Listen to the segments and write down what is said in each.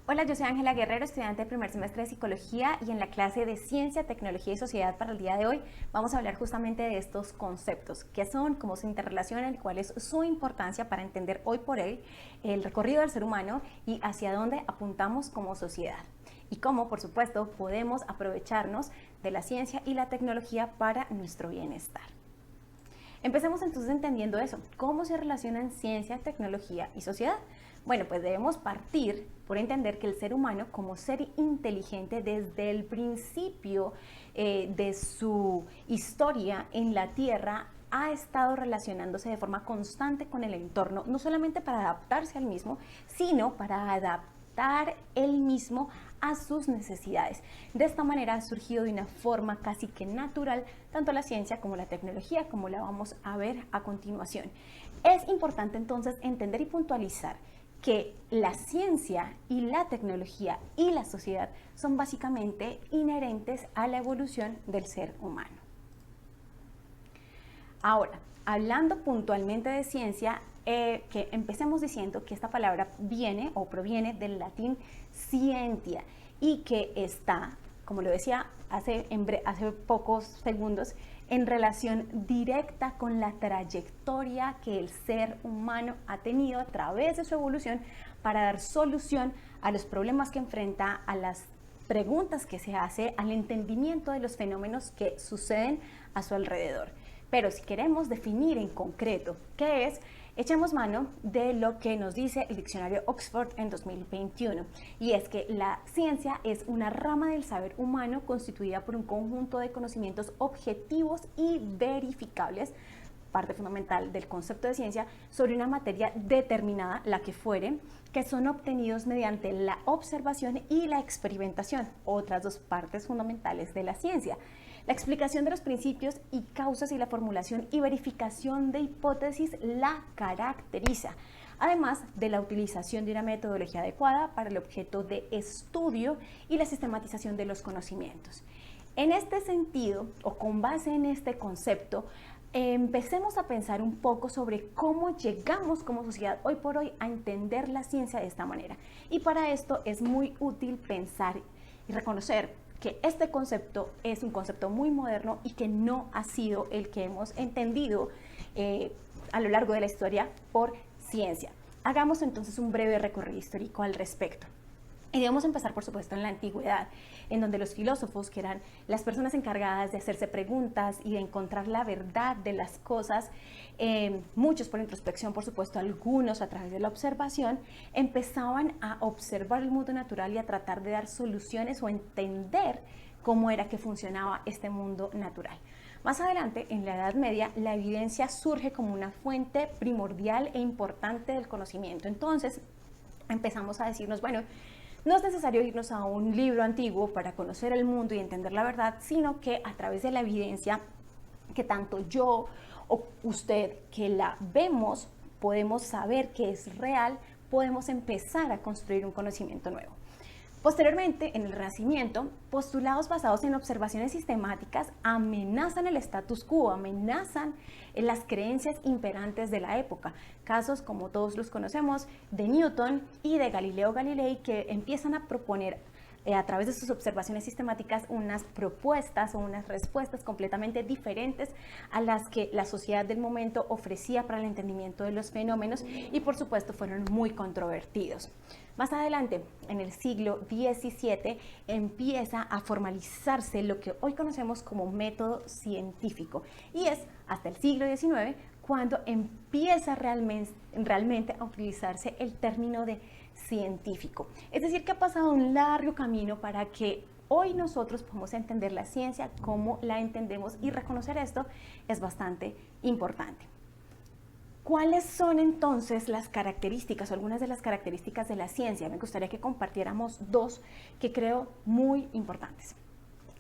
Hola, yo soy Ángela Guerrero, estudiante del primer semestre de Psicología y en la clase de Ciencia, Tecnología y Sociedad para el día de hoy vamos a hablar justamente de estos conceptos, qué son, cómo se interrelacionan, cuál es su importancia para entender hoy por hoy el recorrido del ser humano y hacia dónde apuntamos como sociedad. Y cómo, por supuesto, podemos aprovecharnos de la ciencia y la tecnología para nuestro bienestar. Empecemos entonces entendiendo eso, cómo se relacionan ciencia, tecnología y sociedad. Bueno, pues debemos partir por entender que el ser humano, como ser inteligente desde el principio de su historia en la Tierra, ha estado relacionándose de forma constante con el entorno, no solamente para adaptarse al mismo, sino para adaptar él mismo a sus necesidades. De esta manera ha surgido de una forma casi que natural tanto la ciencia como la tecnología, como la vamos a ver a continuación. Es importante entonces entender y puntualizar que la ciencia y la tecnología y la sociedad son básicamente inherentes a la evolución del ser humano. Ahora, hablando puntualmente de ciencia, que empecemos diciendo que esta palabra viene o proviene del latín scientia y que está, como lo decía hace pocos segundos, en relación directa con la trayectoria que el ser humano ha tenido a través de su evolución para dar solución a los problemas que enfrenta, a las preguntas que se hace, al entendimiento de los fenómenos que suceden a su alrededor. Pero si queremos definir en concreto qué es, echemos mano de lo que nos dice el diccionario Oxford en 2021, y es que la ciencia es una rama del saber humano constituida por un conjunto de conocimientos objetivos y verificables, parte fundamental del concepto de ciencia, sobre una materia determinada, la que fuere, que son obtenidos mediante la observación y la experimentación, otras dos partes fundamentales de la ciencia. La explicación de los principios y causas y la formulación y verificación de hipótesis la caracteriza, además de la utilización de una metodología adecuada para el objeto de estudio y la sistematización de los conocimientos. En este sentido, o con base en este concepto, empecemos a pensar un poco sobre cómo llegamos como sociedad hoy por hoy a entender la ciencia de esta manera. Y para esto es muy útil pensar y reconocer que este concepto es un concepto muy moderno y que no ha sido el que hemos entendido a lo largo de la historia por ciencia. Hagamos entonces un breve recorrido histórico al respecto. Y debemos empezar, por supuesto, en la antigüedad, en donde los filósofos, que eran las personas encargadas de hacerse preguntas y de encontrar la verdad de las cosas, muchos por introspección, por supuesto, algunos a través de la observación, empezaban a observar el mundo natural y a tratar de dar soluciones o entender cómo era que funcionaba este mundo natural. Más adelante, en la Edad Media, la evidencia surge como una fuente primordial e importante del conocimiento. Entonces, empezamos a decirnos, bueno, no es necesario irnos a un libro antiguo para conocer el mundo y entender la verdad, sino que a través de la evidencia que tanto yo o usted que la vemos, podemos saber que es real, podemos empezar a construir un conocimiento nuevo. Posteriormente, en el Renacimiento, postulados basados en observaciones sistemáticas amenazan el status quo, amenazan las creencias imperantes de la época. Casos, como todos los conocemos, de Newton y de Galileo Galilei, que empiezan a proponer a través de sus observaciones sistemáticas unas propuestas o unas respuestas completamente diferentes a las que la sociedad del momento ofrecía para el entendimiento de los fenómenos y por supuesto fueron muy controvertidos. Más adelante, en el siglo XVII, empieza a formalizarse lo que hoy conocemos como método científico y es hasta el siglo XIX cuando empieza realmente a utilizarse el término de científico. Es decir, que ha pasado un largo camino para que hoy nosotros podamos entender la ciencia como la entendemos y reconocer esto es bastante importante. ¿Cuáles son entonces las características o algunas de las características de la ciencia? Me gustaría que compartiéramos dos que creo muy importantes.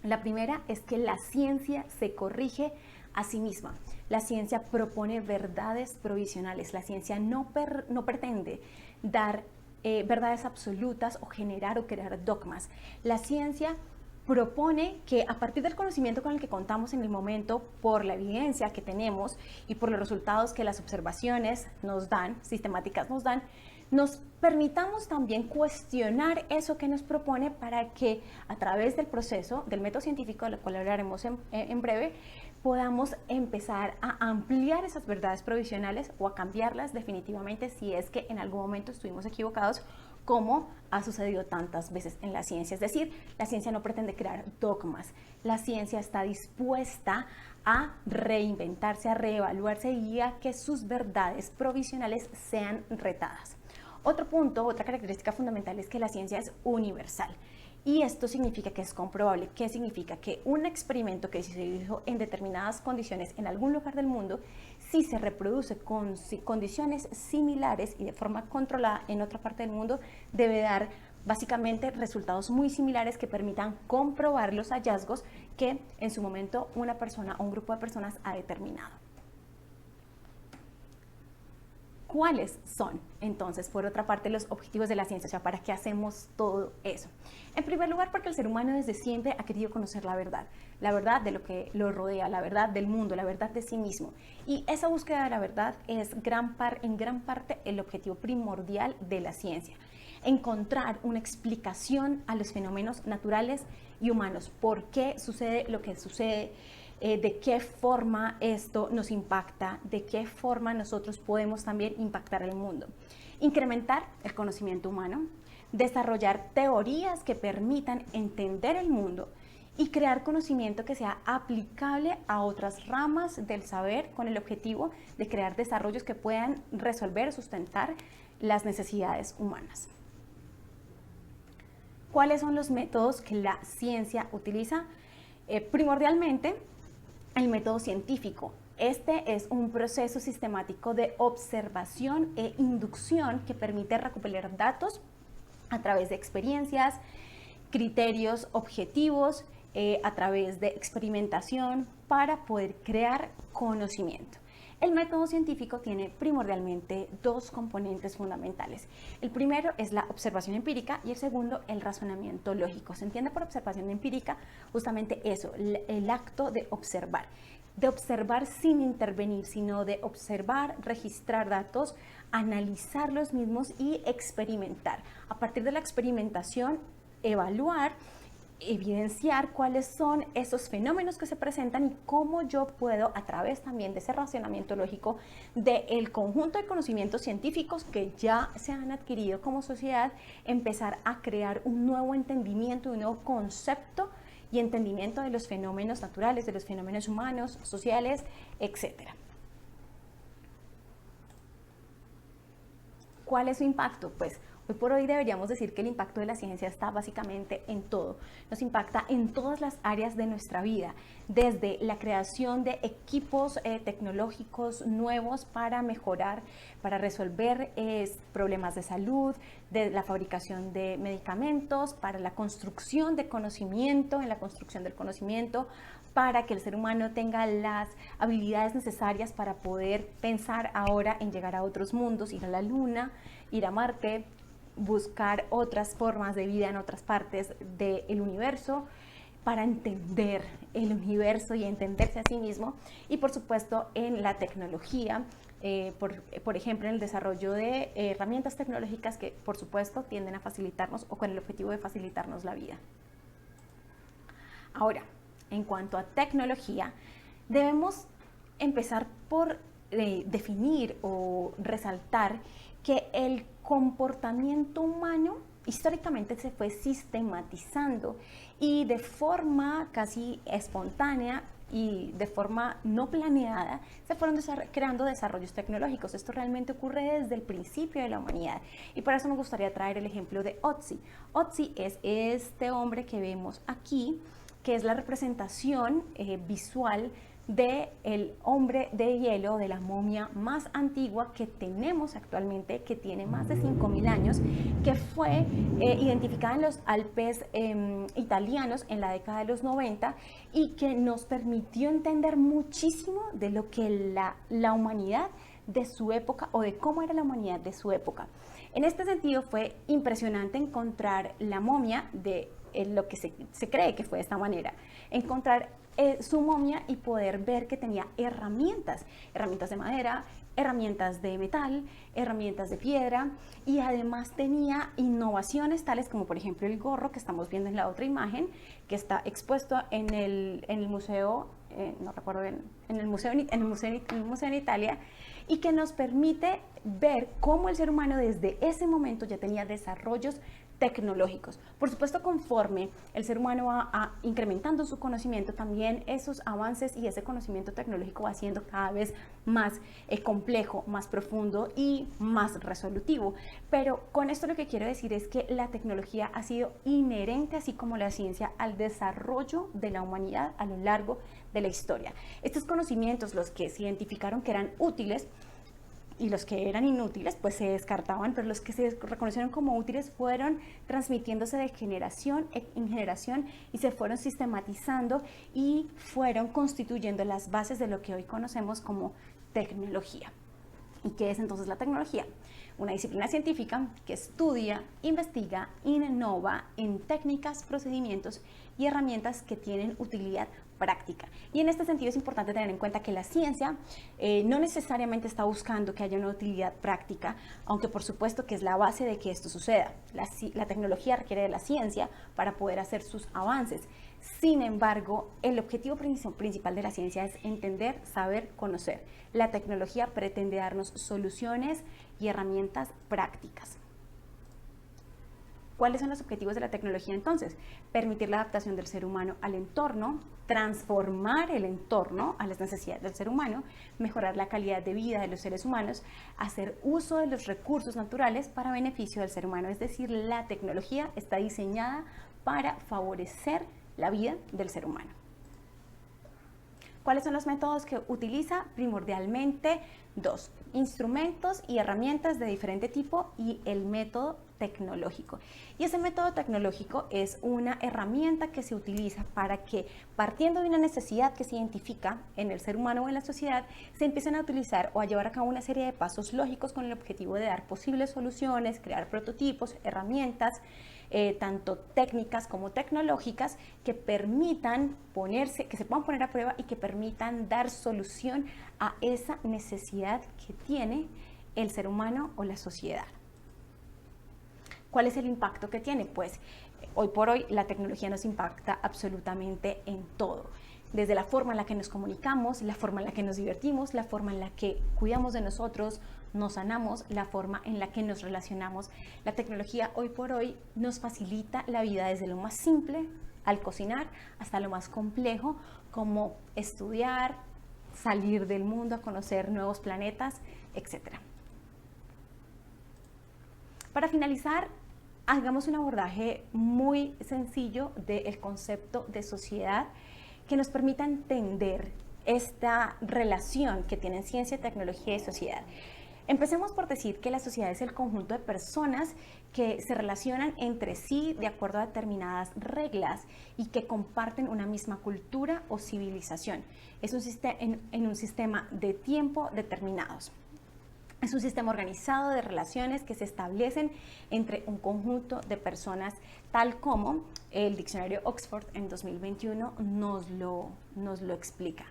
La primera es que la ciencia se corrige a sí misma. La ciencia propone verdades provisionales. La ciencia no pretende dar verdades absolutas o generar o crear dogmas. La ciencia propone que a partir del conocimiento con el que contamos en el momento, por la evidencia que tenemos y por los resultados que las observaciones nos dan, sistemáticas nos dan, nos permitamos también cuestionar eso que nos propone para que a través del proceso del método científico, de lo cual hablaremos en breve, podamos empezar a ampliar esas verdades provisionales o a cambiarlas definitivamente si es que en algún momento estuvimos equivocados, como ha sucedido tantas veces en la ciencia. Es decir, la ciencia no pretende crear dogmas, la ciencia está dispuesta a reinventarse, a reevaluarse y a que sus verdades provisionales sean retadas. Otro punto, otra característica fundamental es que la ciencia es universal. Y esto significa que es comprobable. ¿Qué significa? Que un experimento que se hizo en determinadas condiciones en algún lugar del mundo, si se reproduce con condiciones similares y de forma controlada en otra parte del mundo, debe dar básicamente resultados muy similares que permitan comprobar los hallazgos que en su momento una persona o un grupo de personas ha determinado. ¿Cuáles son, entonces, por otra parte, los objetivos de la ciencia? O sea, ¿para qué hacemos todo eso? En primer lugar, porque el ser humano desde siempre ha querido conocer la verdad de lo que lo rodea, la verdad del mundo, la verdad de sí mismo. Y esa búsqueda de la verdad es en gran parte el objetivo primordial de la ciencia. Encontrar una explicación a los fenómenos naturales y humanos. ¿Por qué sucede lo que sucede? De qué forma esto nos impacta, de qué forma nosotros podemos también impactar el mundo. Incrementar el conocimiento humano, desarrollar teorías que permitan entender el mundo y crear conocimiento que sea aplicable a otras ramas del saber con el objetivo de crear desarrollos que puedan resolver o sustentar las necesidades humanas. ¿Cuáles son los métodos que la ciencia utiliza? Primordialmente, el método científico. Este es un proceso sistemático de observación e inducción que permite recopilar datos a través de experiencias, criterios objetivos, a través de experimentación para poder crear conocimiento. El método científico tiene primordialmente dos componentes fundamentales. El primero es la observación empírica y el segundo el razonamiento lógico. Se entiende por observación empírica justamente eso, el acto de observar sin intervenir, sino de observar, registrar datos, analizar los mismos y experimentar. A partir de la experimentación, evaluar, evidenciar cuáles son esos fenómenos que se presentan y cómo yo puedo, a través también de ese razonamiento lógico, del conjunto de conocimientos científicos que ya se han adquirido como sociedad, empezar a crear un nuevo entendimiento, un nuevo concepto y entendimiento de los fenómenos naturales, de los fenómenos humanos, sociales, etc. ¿Cuál es su impacto? Pues hoy por hoy deberíamos decir que el impacto de la ciencia está básicamente en todo. Nos impacta en todas las áreas de nuestra vida, desde la creación de equipos tecnológicos nuevos para mejorar, para resolver problemas de salud, de la fabricación de medicamentos, para la construcción de conocimiento, en la construcción del conocimiento, para que el ser humano tenga las habilidades necesarias para poder pensar ahora en llegar a otros mundos, ir a la Luna, ir a Marte, buscar otras formas de vida en otras partes del universo, para entender el universo y entenderse a sí mismo, y por supuesto en la tecnología, por ejemplo en el desarrollo de herramientas tecnológicas que por supuesto tienden a facilitarnos o con el objetivo de facilitarnos la vida. Ahora, en cuanto a tecnología, debemos empezar por definir o resaltar que el comportamiento humano históricamente se fue sistematizando y de forma casi espontánea y de forma no planeada se fueron creando desarrollos tecnológicos. Esto realmente ocurre desde el principio de la humanidad y por eso me gustaría traer el ejemplo de Ötzi. Ötzi es este hombre que vemos aquí, que es la representación visual del hombre de hielo, de la momia más antigua que tenemos actualmente, que tiene más de 5.000 años, que fue identificada en los Alpes italianos en la década de los 90 y que nos permitió entender muchísimo de lo que la humanidad de su época o de cómo era la humanidad de su época. En este sentido fue impresionante encontrar la momia de lo que se cree que fue de esta manera, encontrar su momia y poder ver que tenía herramientas de madera, herramientas de metal, herramientas de piedra, y además tenía innovaciones tales como por ejemplo el gorro que estamos viendo en la otra imagen, que está expuesto en el museo, no recuerdo bien, en el museo en Italia, y que nos permite ver cómo el ser humano desde ese momento ya tenía desarrollos tecnológicos. Por supuesto, conforme el ser humano va incrementando su conocimiento, también esos avances y ese conocimiento tecnológico va siendo cada vez más complejo, más profundo y más resolutivo. Pero con esto lo que quiero decir es que la tecnología ha sido inherente, así como la ciencia, al desarrollo de la humanidad a lo largo de la historia. Estos conocimientos, los que se identificaron que eran útiles, y los que eran inútiles pues se descartaban, pero los que se reconocieron como útiles fueron transmitiéndose de generación en generación y se fueron sistematizando y fueron constituyendo las bases de lo que hoy conocemos como tecnología. ¿Y qué es entonces la tecnología? Una disciplina científica que estudia, investiga, innova en técnicas, procedimientos y herramientas que tienen utilidad práctica. Y en este sentido es importante tener en cuenta que la ciencia no necesariamente está buscando que haya una utilidad práctica, aunque por supuesto que es la base de que esto suceda. La tecnología requiere de la ciencia para poder hacer sus avances. Sin embargo, el objetivo principal de la ciencia es entender, saber, conocer. La tecnología pretende darnos soluciones y herramientas prácticas. ¿Cuáles son los objetivos de la tecnología entonces? Permitir la adaptación del ser humano al entorno, transformar el entorno a las necesidades del ser humano, mejorar la calidad de vida de los seres humanos, hacer uso de los recursos naturales para beneficio del ser humano. Es decir, la tecnología está diseñada para favorecer la vida del ser humano. ¿Cuáles son los métodos que utiliza? Primordialmente dos: instrumentos y herramientas de diferente tipo y el método tecnológico. Y ese método tecnológico es una herramienta que se utiliza para que, partiendo de una necesidad que se identifica en el ser humano o en la sociedad, se empiecen a utilizar o a llevar a cabo una serie de pasos lógicos con el objetivo de dar posibles soluciones, crear prototipos, herramientas, tanto técnicas como tecnológicas, que permitan que se puedan poner a prueba y que permitan dar solución a esa necesidad que tiene el ser humano o la sociedad. ¿Cuál es el impacto que tiene? Pues hoy por hoy la tecnología nos impacta absolutamente en todo. Desde la forma en la que nos comunicamos, la forma en la que nos divertimos, la forma en la que cuidamos de nosotros, nos sanamos, la forma en la que nos relacionamos. La tecnología hoy por hoy nos facilita la vida desde lo más simple, al cocinar, hasta lo más complejo, como estudiar, salir del mundo a conocer nuevos planetas, etc. Para finalizar, hagamos un abordaje muy sencillo del concepto de sociedad que nos permita entender esta relación que tienen ciencia, tecnología y sociedad. Empecemos por decir que la sociedad es el conjunto de personas que se relacionan entre sí de acuerdo a determinadas reglas y que comparten una misma cultura o civilización. Es en un sistema de tiempo determinados. Es un sistema organizado de relaciones que se establecen entre un conjunto de personas, tal como el diccionario Oxford en 2021 nos lo explica.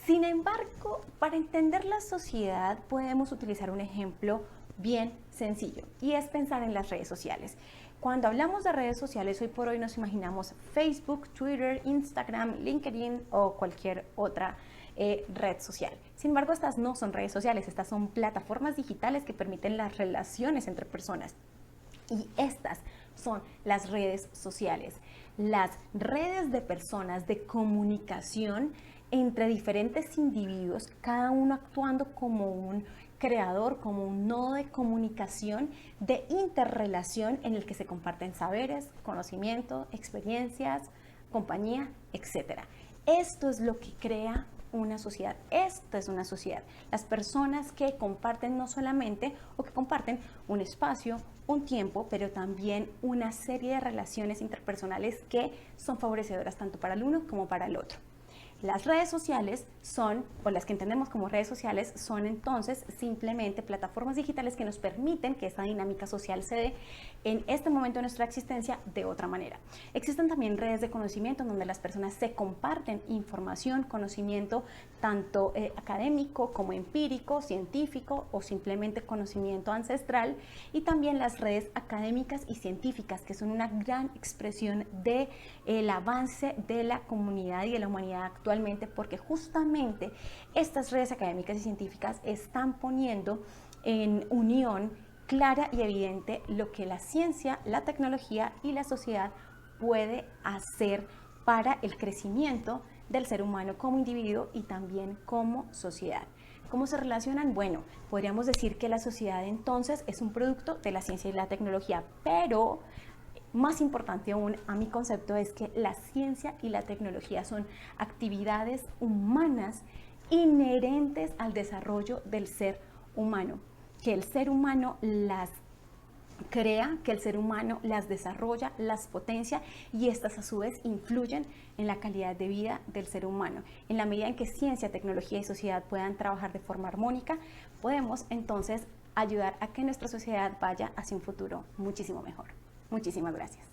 Sin embargo, para entender la sociedad podemos utilizar un ejemplo bien sencillo, y es pensar en las redes sociales. Cuando hablamos de redes sociales, hoy por hoy nos imaginamos Facebook, Twitter, Instagram, LinkedIn o cualquier otra red social. Sin embargo, estas no son redes sociales, estas son plataformas digitales que permiten las relaciones entre personas. Y estas son las redes sociales, las redes de personas de comunicación entre diferentes individuos, cada uno actuando como un creador, como un nodo de comunicación, de interrelación en el que se comparten saberes, conocimiento, experiencias, compañía, etc. Esto es lo que crea una sociedad. Esta es una sociedad. Las personas que comparten no solamente o que comparten un espacio, un tiempo, pero también una serie de relaciones interpersonales que son favorecedoras tanto para el uno como para el otro. Las redes sociales son, o las que entendemos como redes sociales, son entonces simplemente plataformas digitales que nos permiten que esta dinámica social se dé en este momento de nuestra existencia de otra manera. Existen también redes de conocimiento en donde las personas se comparten información, conocimiento tanto académico como empírico, científico o simplemente conocimiento ancestral, y también las redes académicas y científicas, que son una gran expresión del avance de la comunidad y de la humanidad actualmente, porque justamente estas redes académicas y científicas están poniendo en unión clara y evidente lo que la ciencia, la tecnología y la sociedad puede hacer para el crecimiento del ser humano como individuo y también como sociedad. ¿Cómo se relacionan? Bueno, podríamos decir que la sociedad entonces es un producto de la ciencia y la tecnología, pero más importante aún a mi concepto es que la ciencia y la tecnología son actividades humanas inherentes al desarrollo del ser humano, que el ser humano las crea, que el ser humano las desarrolla, las potencia, y estas a su vez influyen en la calidad de vida del ser humano. En la medida en que ciencia, tecnología y sociedad puedan trabajar de forma armónica, podemos entonces ayudar a que nuestra sociedad vaya hacia un futuro muchísimo mejor. Muchísimas gracias.